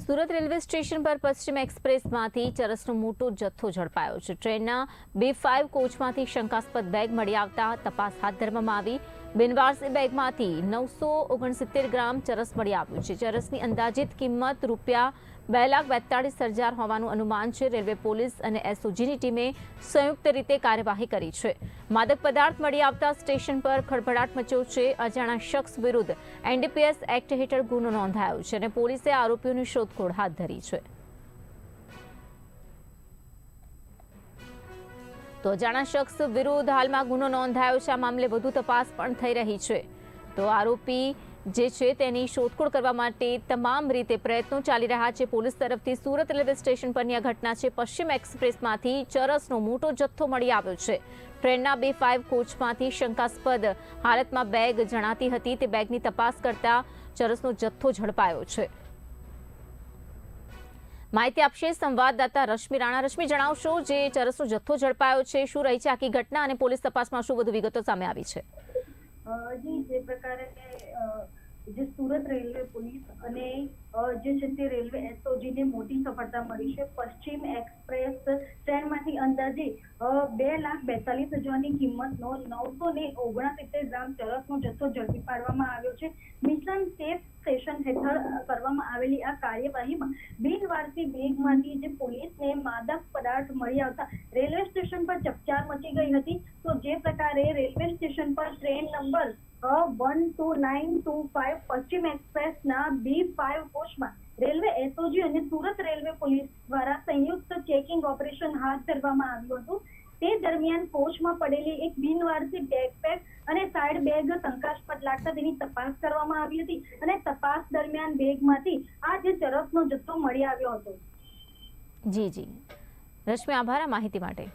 Surat railway station પર પશ્ચિમ એક્સપ્રેસમાંથી ચરસનો મોટો જથ્થો ઝડપાયો છે। ટ્રેનના B5 કોચમાંથી શંકાસ્પદ બેગ મળી આવતા તપાસ હાથ ધરવામાં આવી। બિનવારસી બેગમાંથી 969 ગ્રામ ચરસ મળી આવ્યું છે। ચરસની અંદાજિત કિંમત ₹2,42,000 હોવાનું અનુમાન છે। રેલવે પોલીસ અને એસઓજીની ટીમે સંયુક્ત રીતે કાર્યવાહી કરી છે। માદક પદાર્થ મળી આવતા સ્ટેશન પર ખળભળાટ મચ્યો છે। અજાણ્યા શખ્સ વિરુદ્ધ એનડીપીએસ એક્ટ હેઠળ ગુનો નોંધાયો છે અને પોલીસે આરોપીઓની શોધખોળ હાથ ધરી છે। તો અજાણ્યા શખ્સ વિરુદ્ધ હાલમાં ગુનો નોંધાયો છે। આ મામલે વધુ તપાસ પણ થઈ રહી છે। તો આરોપી જે છે તેની શોધખોળ કરવા માટે તમામ રીતે પ્રયત્નો ચાલી રહ્યા છે। પોલીસ તરફથી સુરત રેલવે સ્ટેશન પરની આ ઘટના છે। પશ્ચિમ એક્સપ્રેસમાંથી ચરસનો મોટો જથ્થો મળી આવ્યો છે। ટ્રેનના B5 કોચમાંથી શંકાસ્પદ હાલતમાં બેગ જણાતી હતી। તે બેગની તપાસ કરતા ચરસનો જથ્થો ઝડપાયો છે। માહિતી આપશે સંવાદદાતા રશ્મિ રાણા। રશ્મિ, જણાવશો જે ચરસનો જથ્થો ઝડપાયો છે, શું રહી છે આખી ઘટના અને પોલીસ તપાસમાં શું વધુ વિગતો સામે આવી છે? જી, જે પ્રકારે જે સુરત રેલવે પોલીસ અને જે છે તે રેલવે એસઓજીને મોટી સફળતા મળી છે। પશ્ચિમ એક્સપ્રેસ ટ્રેનમાંથી અંદાજે 2,42,000ની કિંમતનો 969 ગ્રામ ચરસનો જથ્થો ઝડપી પાડવામાં આવ્યો છે। મિશન સેફ સ્ટેશન હેઠળ કરવામાં આવેલી આ કાર્યવાહીમાં બિનવારસી બેગમાંથી જે પોલીસને માદક પદાર્થ મળી આવતા રેલવે સ્ટેશન પર ચકચાર મચી ગઈ હતી। તો જે પ્રકારે રેલવે સ્ટેશન પર ટ્રેન નંબર 12925 પશ્ચિમ એક્સપ્રેસના B5 કોચમાં રેલવે એસઓજી અને સુરત રેલવે પોલીસ દ્વારા સંયુક્ત ચેકિંગ ઓપરેશન હાથ ધરવામાં આવ્યું હતું। તે દરમિયાન કોચમાં પડેલી એક બિનવારસી બેકપેક અને સાઇડ બેગ શંકાસ્પદ લાગતા તેની તપાસ કરવામાં આવી હતી અને તપાસ દરમિયાન બેગમાંથી આ જે ચરસનો જથ્થો મળી આવ્યો હતો। જી, રશ્મિ, આભાર આ માહિતી માટે।